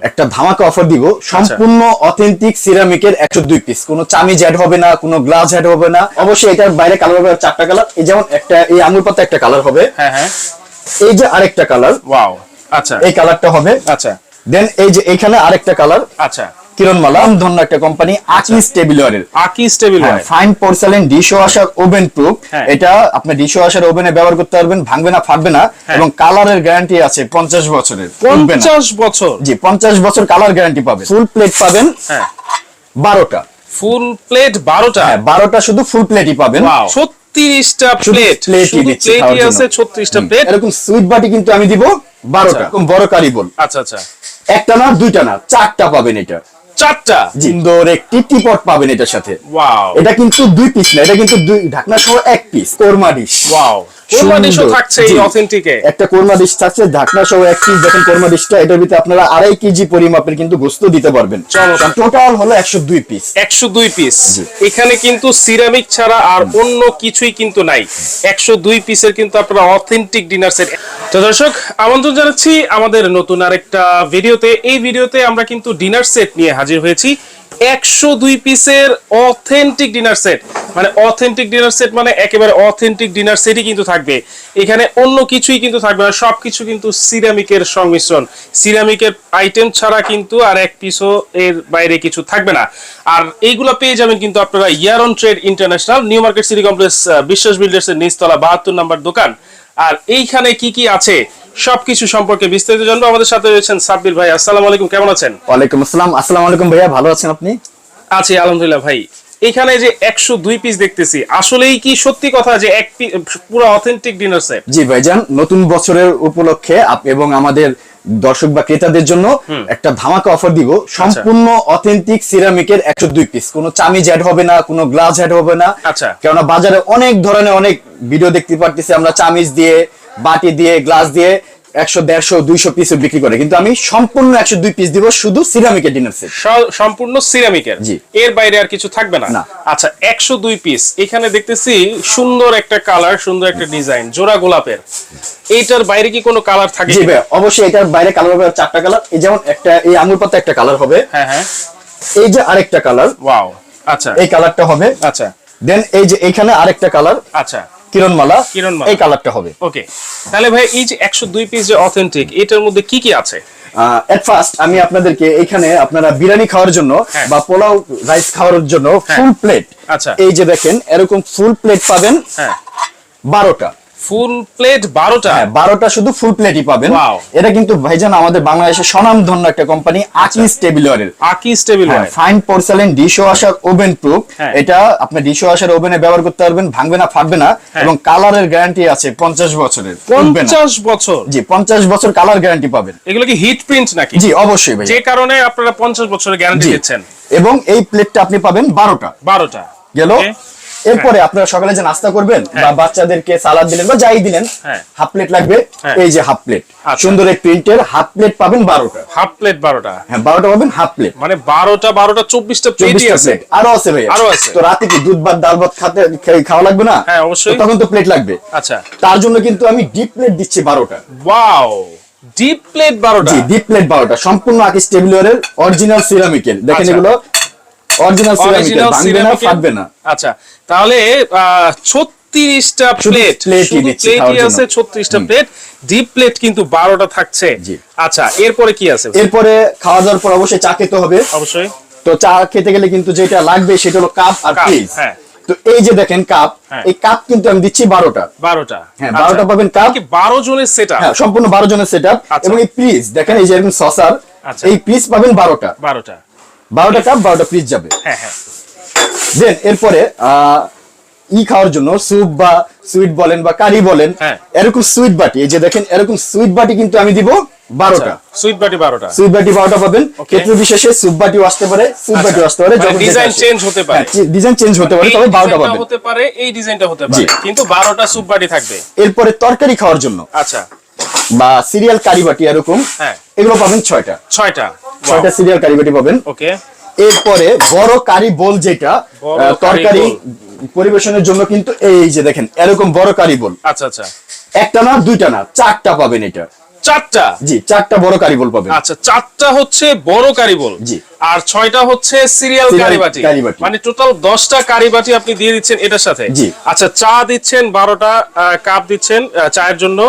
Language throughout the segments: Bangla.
একটা ধামাকা অফার দিব সম্পূর্ণ অথেন্টিক সিরামিকের 102 পিস, কোনো চামিজ অ্যাড হবে না, কোনো গ্লাস অ্যাড হবে না। অবশ্যই এটার বাইরে কালার হবে 4টা কালার, এই যেমন একটা এই আঙুর পাতা একটা কালার হবে, হ্যাঁ হ্যাঁ, এই যে আরেকটা কালার, ওয়াও, আচ্ছা এই কালারটা হবে, আচ্ছা, দেন এই যে এখানে আরেকটা কালার, আচ্ছা, কিরণমালা ধন্য একটা কোম্পানি, আকি স্টেবিলারের, আকি স্টেবল হয়, fine porcelain dish washer oven proof. হ্যাঁ। এটা আপনি ডিশ ওয়াশার ওভেনে ব্যবহার করতে পারবেন, ভাঙবে না, ফাটবে না, এবং কালারের গ্যারান্টি আছে 50 বছরের। 50 বছর? জি, 50 বছর কালার গ্যারান্টি পাবেন। ফুল প্লেট পাবেন হ্যাঁ 12টা, ফুল প্লেট 12টা? হ্যাঁ 12টা শুধু ফুল প্লেটই পাবেন। ওয়াও, 36টা প্লেট, প্লেটই দিচ্ছি খাওয়ার জন্য। আছে 36টা প্লেট। এরকম সুইট বাটি কিন্তু আমি দিব 12টা, এরকম বড় কারিবল। আচ্ছা আচ্ছা, একটা না দুইটা না 4টা পাবেন, এটা 4টা সুন্দর একটি টিপট পাবেন এটার সাথে। ওয়াও, এটা কিন্তু 2 পিস না, এটা কিন্তু 2 ঢাকনা সহ 1 piece korma dish. Wow, korma ডিশও থাকছে এই অথেন্টিকে? একটা কোরমা ডিশ থাকছে ঢাকনা সহ 1 পিস। দেখেন কোরমা ডিশটা, এটার ভিতরে আপনারা 2.5 কেজি পরিমাপের কিন্তু গোশত দিতে পারবেন। টোটাল হলো 102 পিস। 102 পিস। এখানে কিন্তু সিরামিক ছাড়া আর অন্য কিছুই কিন্তু নাই। 102 পিসের কিন্তু আপনারা অথেন্টিক ডিনার সেট। তো দর্শক, আমন্ত্রণ জানাচ্ছি আমাদের নতুন আরেকটা ভিডিওতে। এই ভিডিওতে আমরা কিন্তু ডিনার সেট নিয়ে হাজির হয়েছি। 102 পিসের অথেন্টিক ডিনার সেট, মানে অথেন্টিক ডিনার সেট মানে একেবারে অথেন্টিক ডিনার সেটই কিন্তু থাকবে। এখানে অন্য কিছুই কিন্তু থাকবে না, সবকিছু কিন্তু সিরামিকের সংমিশ্রণ। সিরামিকের আইটেম ছাড়া কিন্তু আর এক পিসও এর বাইরে কিছু থাকবে না। আর এইগুলো পেয়ে যাবেন কিন্তু আপনারা ইয়ারন trade international, new market city complex, Biswas builders এর নিচতলা 72 নম্বর দোকান। আর এইখানে কি কি আছে সবকিছু সম্পর্কে বিস্তারিত জানবো। আমাদের সাথে রয়েছেন সাব্বির ভাই। আসসালামু আলাইকুম, কেমন আছেন? ওয়ালাইকুম আসসালাম। আসসালামু আলাইকুম ভাইয়া, ভালো আছেন আপনি? আছি আলহামদুলিল্লাহ। ভাই, এখানে যে 102 পিস দেখতেছি, আসলেই কি সত্যি কথা যে এক পুরো অথেন্টিক ডিনার সেট? জি ভাইজান, নতুন বছরের উপলক্ষে এবং আমাদের দর্শক বা ক্রেতাদের জন্য একটা ধামাকা অফার দিব সম্পূর্ণ অথেন্টিক সিরামিকের 102 পিস, কোনো চামিজ অ্যাড হবে না, কোনো গ্লাস অ্যাড হবে না। আচ্ছা, কেননা বাজারে অনেক ধরনের অনেক ভিডিও দেখতে পারতেছি আমরা, চামিজ দিয়ে, বাটি দিয়ে, গ্লাস দিয়ে 100, 150, 200 পিস বিক্রি করে, কিন্তু আমি সম্পূর্ণ 102 পিস দিব শুধু সিরামিকের ডিনার সেট। সম্পূর্ণ সিরামিকের? জি। এর বাইরে আর কিছু থাকবে না? আচ্ছা, 102 পিস। এখানে দেখতেছি সুন্দর একটা কালার, সুন্দর একটা ডিজাইন, জোড়া গোলাপের। এইটার বাইরে কি কোনো কালার থাকে? জি ভাই, অবশ্যই এটার বাইরে কালার হবে 4টা কালার। এই যেমন একটা এই আঙুর পাতা একটা কালার হবে, হ্যাঁ হ্যাঁ, এই যে আরেকটা কালার, ওয়াও, আচ্ছা, এই কালারটা হবে, আচ্ছা, দেন এই যে এখানে আরেকটা কালার, আচ্ছা, কিরণমালা, কিরণমালা, এই কালারটা হবে। ওকে। তাহলে ভাই, এই যে 102 পিস যে অথেন্টিক, এটার মধ্যে কি কি আছে? এট ফার্স্ট আমি আপনাদেরকে এখানে আপনারা বিরিয়ানি খাওয়ার জন্য বা পোলাও রাইস খাওয়ার জন্য ফুল প্লেট, আচ্ছা, এই যে দেখেন এরকম ফুল প্লেট পাবেন, হ্যাঁ 12টা। Full plate 12টা? হ্যাঁ 12টা শুধু ফুল প্লেটই পাবেন। এটা কিন্তু ভাইজান আমাদের বাংলাদেশের স্বনামধন্য একটা কোম্পানি, আকি স্টেবিলারের। আকি স্টেবল হয়, fine porcelain dish washer oven proof. এটা আপনি ডিশ ওয়াশার ওভেনে ব্যবহার করতে পারবেন, ভাঙবে না, ফাটবে না, এবং কালারের গ্যারান্টি আছে 50 বছরের। 50 বছর? জি, 50 বছর কালার গ্যারান্টি পাবেন। এগুলো কি হিট প্রিন্ট নাকি? জি অবশ্যই ভাই, যে কারণে আপনারা 50 বছরের গ্যারান্টি দিচ্ছেন। এবং এই প্লেটটা আপনি পাবেন 12টা। 12টা গেল। এরপরে আপনারা সকালে যে নাস্তা করবেন বা বাচ্চাদেরকে সালাদ দিলেন বা যাই দিলেন, হাফ প্লেট লাগবে, এই যে হাফ প্লেট, সুন্দর এক প্রিন্টের হাফ প্লেট পাবেন 12টা। Half plate 12টা? হ্যাঁ 12টা পাবেন হাফ প্লেট, মানে 12টা 24টা প্লেটই আছে? আরো আছে ভাই, আরো আছে। তো রাতে কি দুধ ভাত ডাল ভাত খাওয়া লাগবে না? হ্যাঁ অবশ্যই, তখন তো প্লেট লাগবে। আচ্ছা, তার জন্য কিন্তু আমি ডিপ প্লেট দিচ্ছি 12টা। ওয়াও, ডিপ প্লেট 12টা? জি, ডিপ প্লেট 12টা, সম্পূর্ণ আকি স্টেবিলারের অরিজিনাল সিরামিকের। দেখেন এগুলো অরিজিনাল সিরামিকের, ভাঙবে না, ফাটবে না। আচ্ছা, তাহলে 36টা প্লেট, প্লেটই আছে 36টা প্লেট, ডিপ প্লেট কিন্তু 12টা থাকছে। আচ্ছা, এরপরে কি আছে? এরপরে খাওয়া দাওয়ার পর অবশ্যই চা খেতে হবে। অবশ্যই। তো চা খেতে গেলে কিন্তু যেটা লাগবে সেটা হলো কাপ আর প্লেট। তো এই যে দেখেন কাপ, এই কাপ কিন্তু আমি দিচ্ছি 12টা। 12টা? হ্যাঁ 12টা পাবেন কাপ। কি 12 জনের সেটআপ? হ্যাঁ সম্পূর্ণ 12 জনের সেটআপ। এবং এই পিস দেখেন, এই যে এরকম সসার, এই পিস পাবেন 12টা। 12টা 12টা কাপ, 12টা পিস যাবে। হ্যাঁ হ্যাঁ। দেন এরপরে খাওয়ার জন্য স্যুপ বা সুইট বলেন বা কারি বলেন, এরকম সুইট বাটি, এই যে দেখেন এরকম সুইট বাটি কিন্তু আমি দিব 12টা। সুইট বাটি 12টা? সুইট বাটি 12টা পাবেন। ক্ষেত্র বিশেষে সুইট বাটিও আসতে পারে, সুইট বাটিও আসতে পারে, যখন ডিজাইন চেঞ্জ হতে পারে। ডিজাইন চেঞ্জ হতে পারে, তবে 12টা পাবেন। হতে পারে এই ডিজাইনটা হতে পারে, কিন্তু 12টা সুইট বাটি থাকবে। এরপরে তরকারি খাওয়ার জন্য, আচ্ছা, বা সিরিয়াল কারি বাটি এরকম, এগুলো পাবেন 6টা। 6টা সিরিয়াল কারি বাটি পাবেন। ওকে। এরপরে বড় কারি বোল, যেটা তরকারি পরিবেশনের জন্য, কিন্তু এই যে দেখেন এরকম বড় কারি বোল। আচ্ছা আচ্ছা, একটা না দুইটা না 4টা পাবেন। এটা চারটা? জি, 4টা বড় কারিবল পাবেন। আচ্ছা, 4টা হচ্ছে বড় কারিবল, জি, আর 6টা হচ্ছে সিরিয়াল কারিবাটি, মানে টোটাল 10টা কারিবাটি আপনি দিয়ে দিচ্ছেন এটার সাথে। জি। আচ্ছা, চা দিচ্ছেন 12টা কাপ দিচ্ছেন চায়ের জন্য,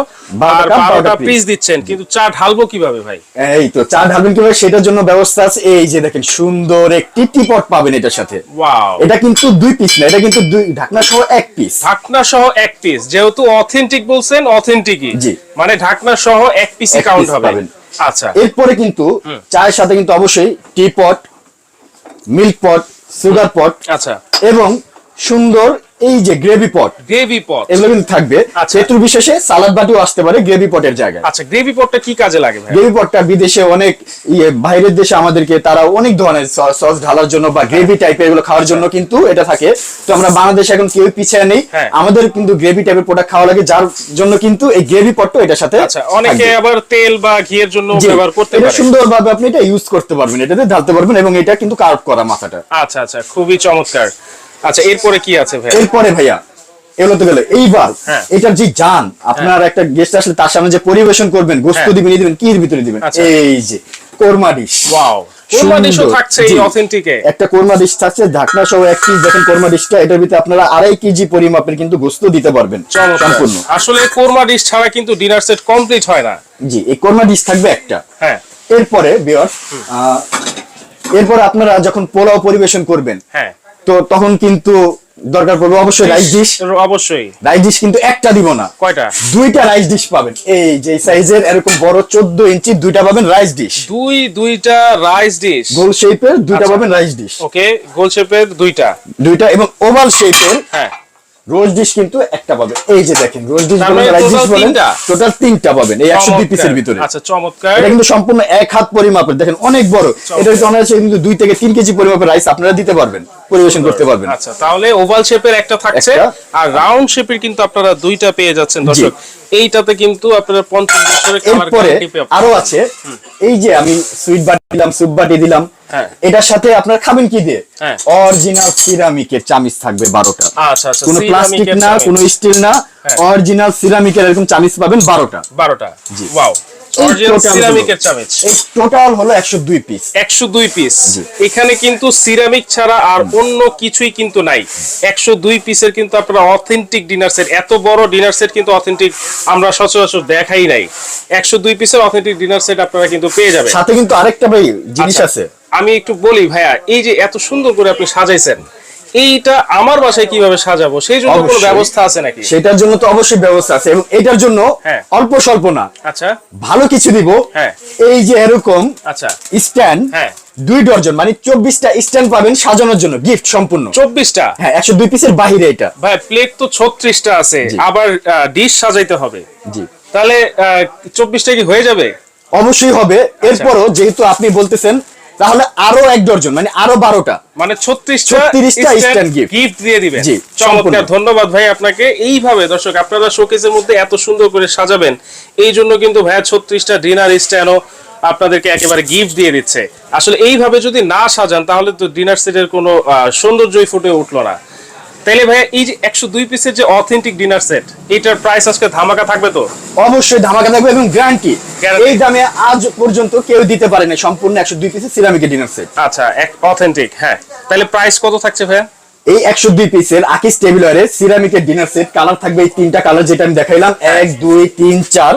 আর 12টা পিস দিচ্ছেন, কিন্তু চা ঢালবো কিভাবে ভাই? এই তো চা ঢালবেন কিভাবে সেটার জন্য ব্যবস্থা আছে। এই যে দেখেন সুন্দর একটি টিপট পাবেন এটার সাথে। ওয়াও, এটা কিন্তু 2 পিস না, এটা কিন্তু ঢাকনা সহ 1 পিস। ঢাকনা সহ 1 পিস, যেহেতু অথেন্টিক বলছেন, অথেন্টিকই, জি, মানে ঢাকনা সহ 1 পিসই কাউন্ট হবে। আচ্ছা, এরপরে কিন্তু চায়ের সাথে কিন্তু অবশ্যই টিপট, মিল্ক পট, সুগার পট, আচ্ছা, এবং সুন্দর এই যে গ্রেভি পট, এগুলো কিন্তু থাকবে। পেট্রোল বিশেষে সালাদ বাটিও আসতে পারে গ্রেভি পটের জায়গায়। আচ্ছা, গ্রেভি পটটা কি কাজে লাগে ভাই? গ্রেভি পটটা বিদেশে অনেক বাইরের দেশে আমাদেরকে তারা অনেক ধরনের সস ঢালার জন্য বা গ্রেভি টাইপের এগুলো খাওয়ার জন্য কিন্তু এটা থাকে। তো আমরা বাংলাদেশে এখন কেউ পিছিয়ে নেই, আমাদের কিন্তু গ্রেভি টাইপের প্রোডাক্ট খাওয়া লাগে, যার জন্য কিন্তু এই গ্রেভি পটটা এটার সাথে। আচ্ছা, অনেকে আবার তেল বা ঘিয়ের জন্য ব্যবহার করতে পারে। এটা সুন্দরভাবে আপনি এটা ইউজ করতে পারবেন, এটাতে ঢালতে পারবেন, এবং এটা কিন্তু কার্ভ করা মাথাটা। আচ্ছা আচ্ছা, খুবই চমৎকার। আচ্ছা, এরপরে কি আছে ভাই? এরপরে ভাইয়া এগুলো তো গেল। এইবার এটার যে জান, আপনার একটা গেস্ট আসলে তার সামনে যে পরিবেশন করবেন, গোশত দিবেন, দিবেন কি এর ভিতরে দিবেন? এই যে কোরমা ডিশ। ওয়াও, কোরমা ডিশও থাকছে এই অথেন্টিকে। একটা কোরমা ডিশ থাকছে ঢাকনা সহ 1 পিস। দেখেন কোরমা ডিশটা, এটার ভিতরে আপনারা 2.5 কেজি পরিমাপের কিন্তু গোশত দিতে পারবেন সম্পূর্ণ। আসলে কোরমা ডিশ ছাড়া কিন্তু ডিনার সেট কমপ্লিট হয় না। জি, এই কোরমা ডিশ থাকবে একটা। হ্যাঁ, এরপরে ভিউয়ার্স, এরপর আপনারা যখন পোলাও পরিবেশন করবেন, হ্যাঁ, তো তখন কিন্তু দরকার পড়বে অবশ্যই রাইস ডিশ। অবশ্যই রাইস ডিশ কিন্তু একটা দিব না, কয়টা? 2টা রাইস ডিশ পাবেন। এই যে সাইজের এরকম বড় 14 ইঞ্চি 2টা পাবেন রাইস ডিশ। দুইটা রাইস ডিশ, গোল শেপের 2টা পাবেন রাইস ডিশ। ওকে, গোল শেপের 2টা, এবং ওভাল শেপের হ্যাঁ রোজ ডিশ কিন্তু একটা পাবেন। এই যে দেখেন রোজ ডিশ বলেন, রাইস ডিশ বলেন, টোটাল 3টা পাবেন এই 102 পিসের ভিতরে। আচ্ছা, চমৎকার। এটা কিন্তু সম্পূর্ণ 1 হাত পরিমাপের, দেখেন অনেক বড়। এটা হচ্ছে অনায়াসে কিন্তু 2 থেকে 3 কেজি পরিমাপের রাইস আপনারা দিতে পারবেন, পরিবেশন করতে পারবেন। আচ্ছা, তাহলে ওভাল শেপের একটা থাকছে, আর রাউন্ড শেপের কিন্তু আপনারা 2টা পেয়ে যাচ্ছেন দর্শক। এইটাতে কিন্তু আপনারা 50 বছরের কালার গ্যারান্টি পেয়ে যাবেন। আরো আছে, এই যে আমি সুইট বাটি দিলাম, সুপ বাটি দিলাম, এটার সাথে আপনারা খাবেন কি দিয়ে? অরিজিনাল সিরামিকের চামিচ থাকবে 12টা। আচ্ছা আচ্ছা, কোনো প্লাস্টিক না, কোনো স্টিল না, অরিজিনাল সিরামিকের এরকম চামিচ পাবেন 12টা। জি, ওয়াও, অরিজিনাল সিরামিকের চামিচ। এই টোটাল হলো 102 পিস। 102 পিস। এখানে কিন্তু সিরামিক ছাড়া আর অন্য কিছুই কিন্তু নাই। 102 পিসের কিন্তু আপনারা অথেন্টিক ডিনার সেট, এত বড় ডিনার সেট কিন্তু অথেন্টিক আমরা সচরাচর দেখাই নাই। 102 পিসের অথেন্টিক ডিনার সেট আপনারা কিন্তু পেয়ে যাবেন। সাথে কিন্তু আরেকটা ভাই জিনিস আছে, আমি একটু বলি ভাইয়া, এই যে এত সুন্দর করে আপনি সাজাইছেন, এইটা আমার বাসায় কিভাবে সাজাবো সেই জন্য কোনো ব্যবস্থা আছে নাকি? সেটার জন্য তো অবশ্যই ব্যবস্থা আছে, এবং এটার জন্য অল্প স্বল্প না, আচ্ছা ভালো কিছু দিব। এই যে এরকম আচ্ছা স্ট্যান্ড 2 ডজন, মানে 24টা স্ট্যান্ড পাবেন সাজানোর জন্য, গিফট সম্পূর্ণ 24টা। হ্যাঁ, 102 পিসের বাইরে এটা ভাই, প্লেট তো 36টা আছে, আবার ডিশ সাজাইতে হবে। জি, তাহলে 24টা কি হয়ে যাবে? অবশ্যই হবে। এরপরও যেহেতু আপনি বলতেছেন, তাহলে আরো 1 ডজন, মানে আরো 12টা, মানে 36টা স্ট্যান্ড গিফট দিয়ে দিবেন। চমৎকার, ধন্যবাদ ভাই আপনাকে। এইভাবে দর্শক আপনারা শোকেসের মধ্যে এত সুন্দর করে সাজাবেন, এই জন্য কিন্তু ভাই 36টা ডিনার স্ট্যান্ডও আপনাদেরকে একেবারে গিফট দিয়ে দিচ্ছে। আসলে এইভাবে যদি না সাজান তাহলে তো ডিনার সেটের কোনো সৌন্দর্যই ফুটে উঠলো না। তাইলে ভাই, এই যে 102 পিসের যে অথেন্টিক ডিনার সেট, এটার প্রাইস আজকে ধামাকা থাকবে তো? অবশ্যই ধামাকা থাকবে, এবং গ্যারান্টি এই দামে আজ পর্যন্ত কেউ দিতে পারে না, সম্পূর্ণ 102 পিসের সিরামিকের ডিনার সেট। আচ্ছা, অথেন্টিক। হ্যাঁ, তাহলে প্রাইস কত থাকছে ভাই? এই 102 পিসের আকিস টেবিলওয়্যারের সিরামিকের ডিনার সেট, কালার থাকবে এই 3টা কালার যেটা আমি দেখাইলাম, 1 2 3 4।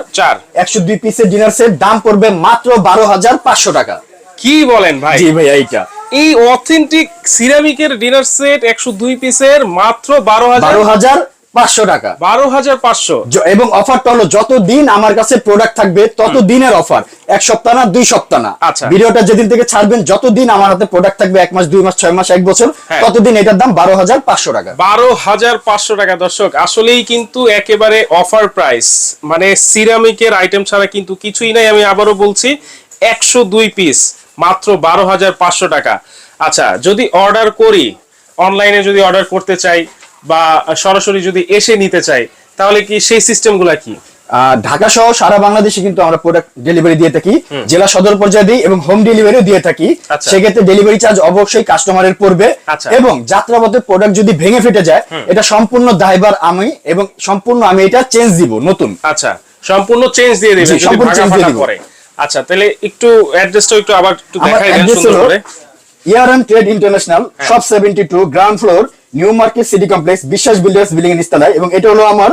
102 পিসের ডিনার সেট দাম পড়বে মাত্র 12,500 টাকা। কি বলেন ভাই? জি ভাই, এইটা এই অথেন্টিক সিরামিকের ডিনার সেট 102 পিসের মাত্র 12,500 টাকা। 12,500। এবং অফারটা হলো যতদিন আমার কাছে প্রোডাক্ট থাকবে তত দিনের অফার, 1 সপ্তাহ না, 2 সপ্তাহ না। আচ্ছা, ভিডিওটা যেদিন থেকে ছাড়বেন, যতদিন আমার হাতে প্রোডাক্ট থাকবে, 1 মাস 2 মাস 6 মাস 1 বছর, ততদিন এটার দাম 12,500 টাকা। 12,500 টাকা। দর্শক আসলেই কিন্তু একেবারে অফার প্রাইস, মানে সিরামিকের আইটেম ছাড়া কিন্তু কিছুই নাই। আমি আবারও বলছি, 102 পিস মাত্র 12,500 টাকা। আচ্ছা, যদি অর্ডার করি, অনলাইনে যদি অর্ডার করতে চাই বা সরাসরি যদি এসে নিতে চাই, তাহলে কি সেই সিস্টেমগুলো কি? ঢাকা সহ সারা বাংলাদেশে কিন্তু আমরা প্রোডাক্ট ডেলিভারি দিয়ে থাকি, জেলা সদর পর্যায়ে দিই, এবং হোম ডেলিভারিও দিয়ে থাকি। সেক্ষেত্রে ডেলিভারি চার্জ অবশ্যই কাস্টমারের পড়বে, এবং যাত্রাপথে প্রোডাক্ট যদি ভেঙে ফেটে যায়, এটা সম্পূর্ণ দায়ভার আমি, এবং সম্পূর্ণ আমি এটা চেঞ্জ দিব নতুন। আচ্ছা, সম্পূর্ণ চেঞ্জ দিয়ে দিবেন জি, যদি সম্পূর্ণ ভাঙা change দিয়ে ফাটা দিব। করে। আচ্ছা, তাহলে একটু অ্যাড্রেসটা একটু আবার একটু আমার দেখাই দেন অ্যাড্রেস সুন্দর হলো করে। ইয়ারন trade international, shop 72, ground floor, new market city complex, Biswas builders building এর নিচতলায়। এবং এটা হলো আমার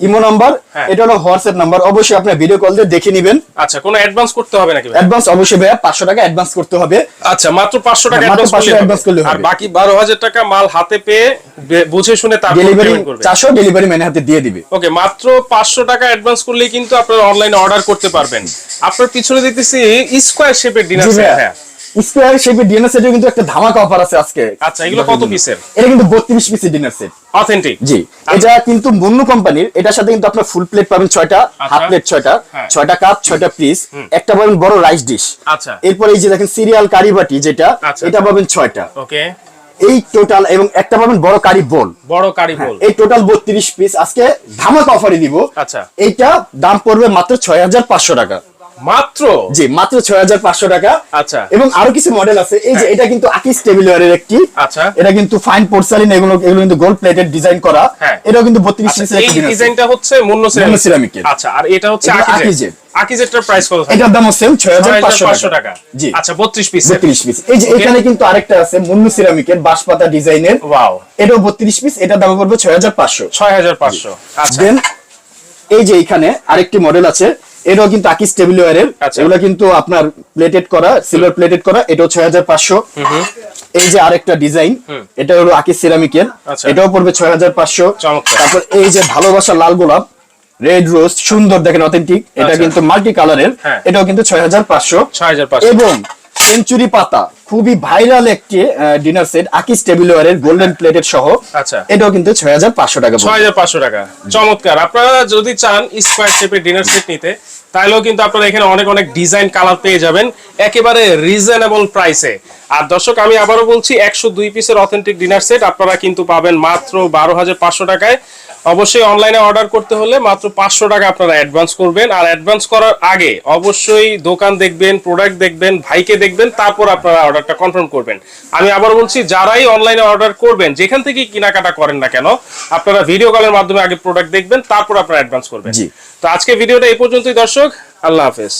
ইমো নাম্বার, হ্যাঁ। এটা হলো হোয়াটসঅ্যাপ নাম্বার। অবশ্যই আপনার ভিডিও কল দিয়ে দেখে নেবেন। আচ্ছা, কোনো অ্যাডভান্স করতে হবে নাকি ভাই? অ্যাডভান্স অবশ্যই ভাইয়া 500 টাকা অ্যাডভান্স করতে হবে। আচ্ছা, মাত্র 500 টাকা হ্যাঁ, মাত্র অ্যাডভান্স 500 advance করলে করলে হবে। আর বাকি 12,000 টাকা মাল হাতে পেয়ে বুঝে শুনে তারপর ডেলিভারি পেমেন্ট করবে। 400 ডেলিভারি ম্যানের হাতে দিয়ে দিবে। ওকে, মাত্র 500 টাকা অ্যাডভান্স করলেই কিন্তু আপনারা অনলাইনে অর্ডার করতে পারবেন। আপনার পিছনে দেখতেছি স্কয়ার শেপের ডিনার জি সেট। ভাইয়া, হ্যাঁ, স্কয়ার শেপের ডিনার সেটে কিন্তু একটা ধামাকা অফার আছে আজকে। আচ্ছা, এগুলো কত পিসের? এটা কিন্তু 32 পিসের ডিনার সেট। অথেন্টিক? জি, এটা কিন্তু মুন্নু কোম্পানির। এটার সাথে কিন্তু আপনার ফুল প্লেট পাবেন 6টা, হাফ প্লেট 6টা, হ্যাঁ। 6টা কাপ, 6টা পিস, একটা পাবেন বড় রাইস ডিশ। আচ্ছা, এরপর এই যে দেখেন সিরিয়াল কারি বাটি যেটা, আচ্ছা। এটা পাবেন 6টা। ওকে, এই টোটাল, এবং একটা পাবেন বড় কারি বোল। বড় কারি বোল। এই টোটাল 32 পিস আজকে ধামাকা অফারে দিব। আচ্ছা, এইটা দাম পড়বে মাত্র 6500 টাকা। মাত্র? জি, মাত্র 6500 টাকা। আচ্ছা, এবং আরো কিছু মডেল আছে। এই যে এটা কিন্তু আকিস টেবিলওয়্যারের একটি। আচ্ছা, এটা কিন্তু ফাইন পোর্সেলিন, এগুলো কিন্তু গোল্ড প্লেটেড ডিজাইন করা। হ্যাঁ। এটাও কিন্তু 32 আচ্ছা, পিসের এই একটা ডিজাইনটা হচ্ছে মুন্নো মুন্নো সিরামিক। সিরামিকের। আচ্ছা, আর এটা হচ্ছে এটা আকিজেট। আকিজেট। আকিজেটের প্রাইস কত থাকে? এটার দামও সেম 6500 6500 টাকা। টাকা। জি, আচ্ছা, 32 পিস। 32 পিস। এই যে Okay. এখানে কিন্তু আরেকটা আছে মুন্নু সিরামিকের বাঁশপাতা ডিজাইনের। ওয়াও, এটাও 32 পিস, এটার দাম পড়বে 6500। 6500। আচ্ছা, দেন এই যে এখানে আরেকটি মডেল আছে, এটাও কিন্তু আকিস টেবিলওয়্যারের। আচ্ছা। এগুলো কিন্তু আপনার প্লেটেড করা, সিলভার প্লেটেড করা। এটাও 6500। এই যে আরেকটা ডিজাইন, এটা হলো আকিস সিরামিকের। আচ্ছা। এটাও পড়বে 6500। চমৎকার। তারপর এই যে ভালোবাসা লাল গোলাপ, রেড রোজ, সুন্দর দেখেন অথেন্টিক। এটা আচ্ছা। কিন্তু মাল্টি কালারের। হ্যাঁ। এটাও কিন্তু 6500। 6500। এবং সেঞ্চুরি পাতা, খুবই ভাইরাল একটি ডিনার সেট, আকিস টেবিলওয়্যারের গোল্ডেন প্লেটেড সহ। আচ্ছা। এটাও কিন্তু 6500 টাকা পড়বে। 6500 টাকা। চমৎকার। আপনারা যদি চান স্কয়ার শেপের ডিনার সেট নিতে, তাহলেও কিন্তু আপনারা এখানে অনেক অনেক ডিজাইন কালার পেয়ে যাবেন একেবারে রিজনেবল প্রাইসে। আর দর্শক, আমি আবারও বলছি, 102 পিসের অথেন্টিক ডিনার সেট আপনারা কিন্তু পাবেন মাত্র 12500 টাকায়। অবশ্যই অনলাইনে অর্ডার করতে হলে মাত্র 500 টাকা আপনারা অ্যাডভান্স করবেন। আর অ্যাডভান্স করার আগে অবশ্যই দোকান দেখবেন, প্রোডাক্ট দেখবেন, ভাইকে দেখবেন, তারপর আপনারা অর্ডারটা কনফার্ম করবেন। আমি আবার বলছি, যারাই অনলাইনে অর্ডার করবেন, যেখান থেকে কেনাকাটা করেন না কেন, আপনারা ভিডিও কলের মাধ্যমে আগে প্রোডাক্ট দেখবেন, তারপর আপনারা অ্যাডভান্স করবেন। জি। তো আজকে ভিডিওটা এই পর্যন্তই দর্শক। আল্লাহ হাফেজ।